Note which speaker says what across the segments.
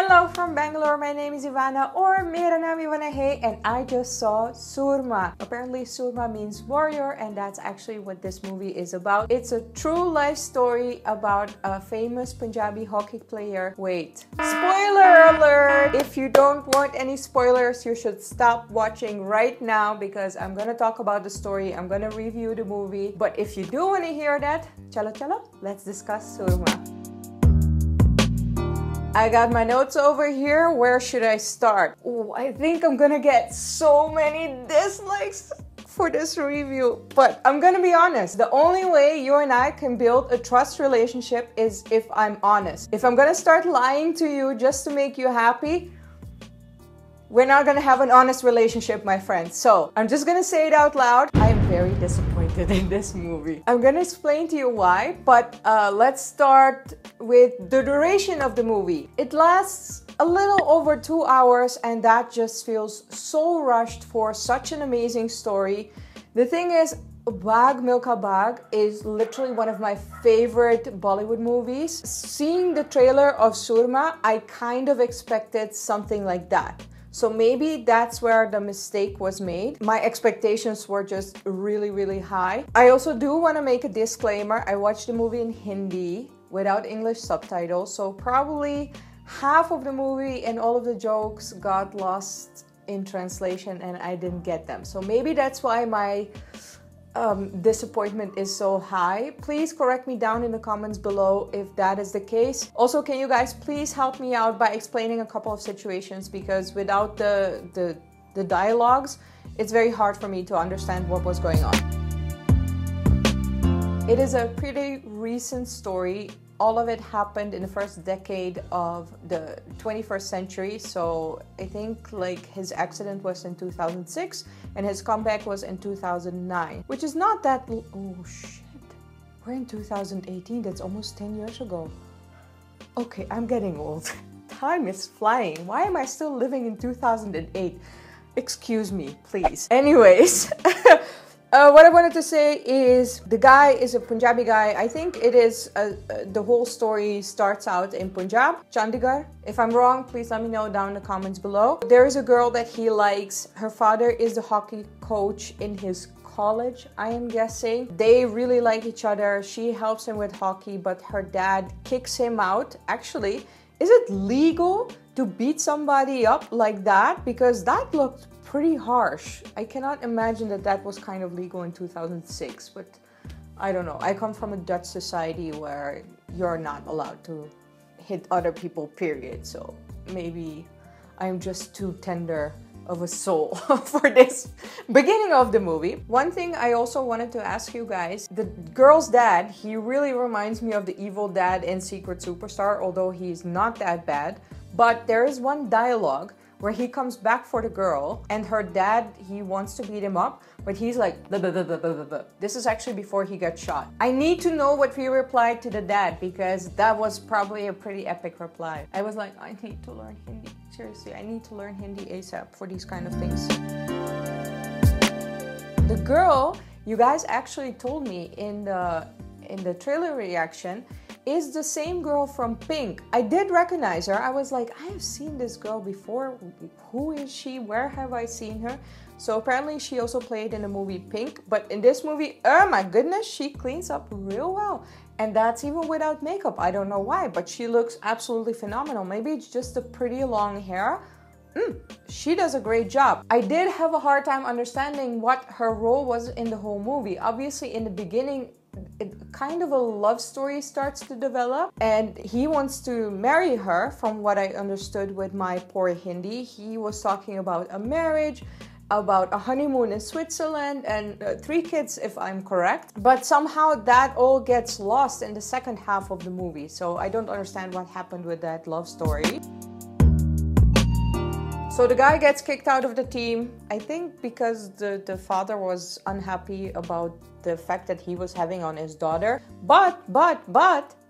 Speaker 1: Hello from Bangalore, my name is Ivana or Mera naam Ivana hai, and I just saw Soorma. Apparently Soorma means warrior, and that's actually what this movie is about. It's a true life story about a famous Punjabi hockey player. Wait, spoiler alert! If you don't want any spoilers, you should stop watching right now because I'm gonna talk about the story, I'm gonna review the movie. But if you do want to hear that, chalo, let's discuss Soorma. I got my notes over here. Where should I start? Oh, I think I'm gonna get so many dislikes for this review, but I'm gonna be honest. The only way you and I can build a trust relationship is if I'm honest. If I'm gonna start lying to you just to make you happy, we're not gonna have an honest relationship, my friend. So I'm just gonna say it out loud. I am very disappointed in this movie. I'm gonna explain to you why, but let's start with the duration of the movie. It lasts a little over 2 hours, and that just feels so rushed for such an amazing story. The thing is, Bag Milka Bag is literally one of my favorite Bollywood movies. Seeing the trailer of Soorma, I kind of expected something like that. So maybe that's where the mistake was made. My expectations were just really high. I also do want to make a disclaimer. I watched the movie in Hindi without English subtitles, so probably half of the movie and all of the jokes got lost in translation and I didn't get them. So maybe that's why my disappointment is so high. Please correct me down in the comments below if that is the case. Also, can you guys please help me out by explaining a couple of situations, because without the dialogues, it's very hard for me to understand what was going on. It is a pretty recent story. All of it happened in the first decade of the 21st century. So I think like his accident was in 2006 and his comeback was in 2009, which is not that... Oh shit, we're in 2018. That's almost 10 years ago. Okay, I'm getting old. Time is flying. Why am I still living in 2008? Excuse me, please. Anyways. What I wanted to say is the guy is a Punjabi guy. I think it is the whole story starts out in Punjab, Chandigarh. If I'm wrong, please let me know down in the comments below. There is a girl that he likes. Her father is the hockey coach in his college, I am guessing. They really like each other. She helps him with hockey, but her dad kicks him out. Actually, is it legal to beat somebody up like that? Because that looked pretty harsh. I cannot imagine that that was kind of legal in 2006, but I don't know. I come from a Dutch society where you're not allowed to hit other people, period. So maybe I'm just too tender of a soul for this beginning of the movie. One thing I also wanted to ask you guys, the girl's dad, he really reminds me of the evil dad in Secret Superstar, although he's not that bad. But there is one dialogue where he comes back for the girl and her dad, he wants to beat him up, but he's like, blah, blah, blah, blah, blah, blah. This is actually before he got shot. I need to know what he replied to the dad, because that was probably a pretty epic reply. I was like, I need to learn Hindi. Seriously, I need to learn Hindi ASAP for these kind of things. The girl, you guys actually told me in the trailer reaction, is the same girl from Pink. I did recognize her. I was like, I have seen this girl before. Who is she? Where have I seen her? So apparently she also played in the movie Pink. But in this movie, oh my goodness, she cleans up real well. And that's even without makeup. I don't know why, but she looks absolutely phenomenal. Maybe it's just the pretty long hair. She does a great job. I did have a hard time understanding what her role was in the whole movie. Obviously, in the beginning, kind of a love story starts to develop, and he wants to marry her. From what I understood with my poor Hindi, he was talking about a marriage, about a honeymoon in Switzerland, and 3 kids if I'm correct. But somehow that all gets lost in the second half of the movie, so I don't understand what happened with that love story. So the guy gets kicked out of the team, I think because the father was unhappy about the effect that he was having on his daughter. But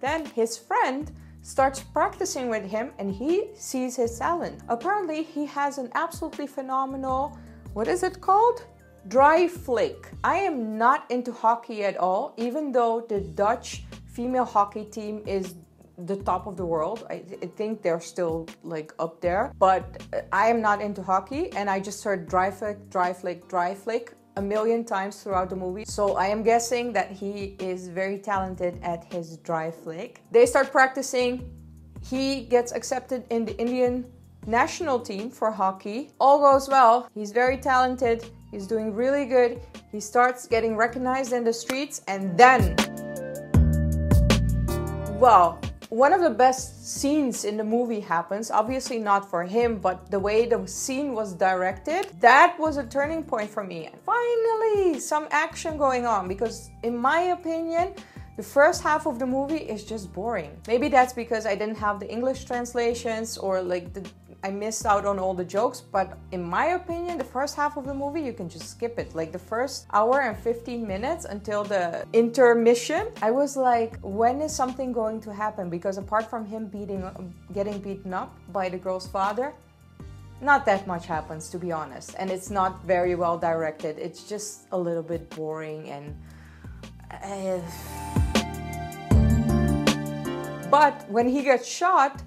Speaker 1: then his friend starts practicing with him and he sees his talent. Apparently he has an absolutely phenomenal, what is it called? Dry flick. I am not into hockey at all, even though the Dutch female hockey team is the top of the world. I think they're still like up there, but I am not into hockey, and I just heard dry flick a million times throughout the movie. So I am guessing that he is very talented at his dry flick. They start practicing. He gets accepted in the Indian national team for hockey. All goes well. He's very talented. He's doing really good. He starts getting recognized in the streets, and then, well, one of the best scenes in the movie happens. Obviously not for him, but the way the scene was directed, that was a turning point for me. And finally, some action going on, because in my opinion, the first half of the movie is just boring. Maybe that's because I didn't have the English translations, or like I missed out on all the jokes, but in my opinion, the first half of the movie, you can just skip it. Like the first hour and 15 minutes until the intermission, I was like, when is something going to happen? Because apart from him getting beaten up by the girl's father, not that much happens, to be honest. And it's not very well directed. It's just a little bit boring and... But when he gets shot,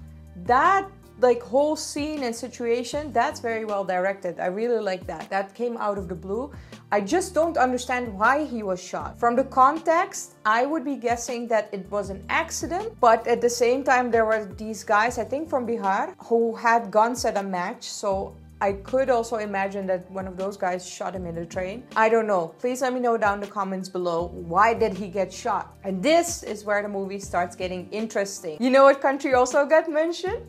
Speaker 1: that like whole scene and situation, that's very well directed. I really like that. That came out of the blue. I just don't understand why he was shot. From the context, I would be guessing that it was an accident, but at the same time, there were these guys, I think from Bihar, who had guns at a match, so I could also imagine that one of those guys shot him in the train. I don't know. Please let me know down in the comments below, why did he get shot? And this is where the movie starts getting interesting. You know what country also got mentioned?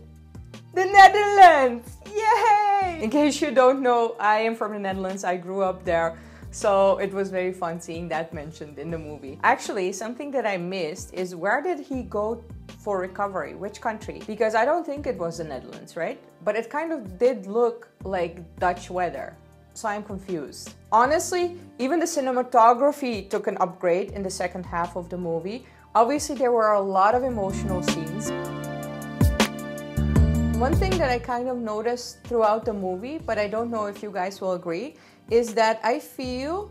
Speaker 1: The Netherlands! Yay! In case you don't know, I am from the Netherlands. I grew up there. So it was very fun seeing that mentioned in the movie. Actually, something that I missed is, where did he go for recovery? Which country? Because I don't think it was the Netherlands, right? But it kind of did look like Dutch weather. So I'm confused. Honestly, even the cinematography took an upgrade in the second half of the movie. Obviously, there were a lot of emotional scenes. One thing that I kind of noticed throughout the movie, but I don't know if you guys will agree, is that I feel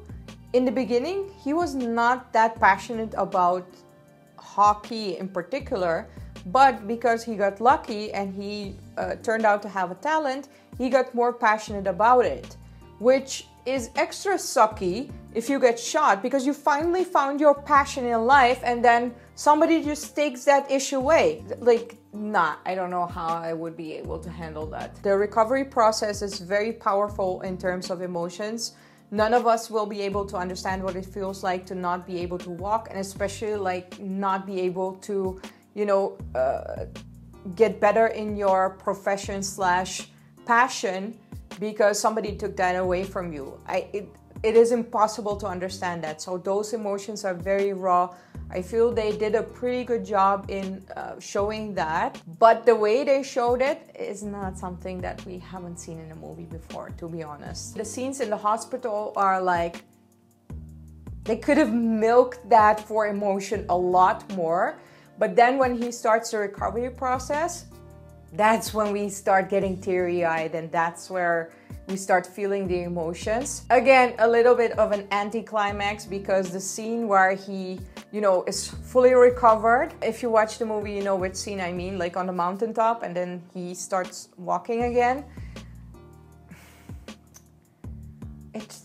Speaker 1: in the beginning, he was not that passionate about hockey in particular, but because he got lucky and he turned out to have a talent, he got more passionate about it, which is extra sucky if you get shot, because you finally found your passion in life and then somebody just takes that issue away. Like, nah, I don't know how I would be able to handle that. The recovery process is very powerful in terms of emotions. None of us will be able to understand what it feels like to not be able to walk, and especially like not be able to, you know, get better in your profession / passion because somebody took that away from you. It is impossible to understand that. So those emotions are very raw. I feel they did a pretty good job in showing that, but the way they showed it is not something that we haven't seen in a movie before, to be honest. The scenes in the hospital are like, they could have milked that for emotion a lot more, but then when he starts the recovery process, that's when we start getting teary-eyed, and that's where we start feeling the emotions. Again, a little bit of an anticlimax, because the scene where he, you know, is fully recovered. If you watch the movie, you know which scene I mean, like on the mountaintop, and then he starts walking again.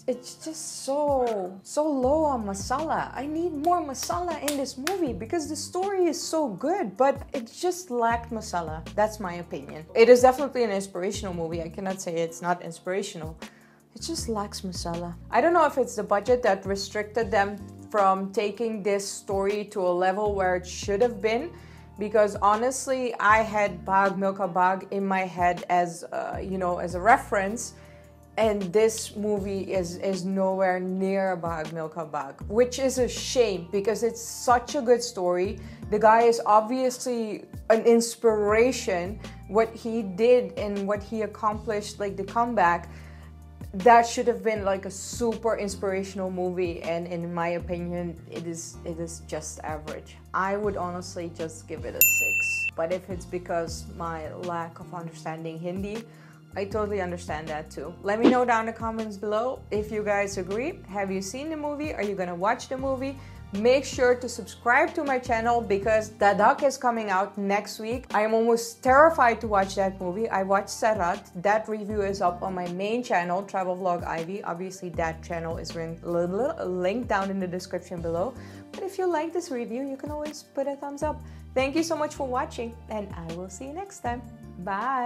Speaker 1: It's just so low on masala. I need more masala in this movie because the story is so good, but it just lacked masala. That's my opinion. It is definitely an inspirational movie. I cannot say it's not inspirational. It just lacks masala. I don't know if it's the budget that restricted them from taking this story to a level where it should have been, because honestly, I had Bag Milka Bag in my head as you know, as a reference. And this movie is nowhere near Bag Milka Bag, which is a shame because it's such a good story. The guy is obviously an inspiration. What he did and what he accomplished, like the comeback, that should have been like a super inspirational movie. And in my opinion, it is just average. I would honestly just give it a 6. But if it's because my lack of understanding Hindi, I totally understand that too. Let me know down in the comments below if you guys agree. Have you seen the movie? Are you gonna watch the movie? Make sure to subscribe to my channel because Dadak is coming out next week. I am almost terrified to watch that movie. I watched Sarat. That review is up on my main channel, Travel Vlog Ivy. Obviously, that channel is linked down in the description below. But if you like this review, you can always put a thumbs up. Thank you so much for watching, and I will see you next time. Bye!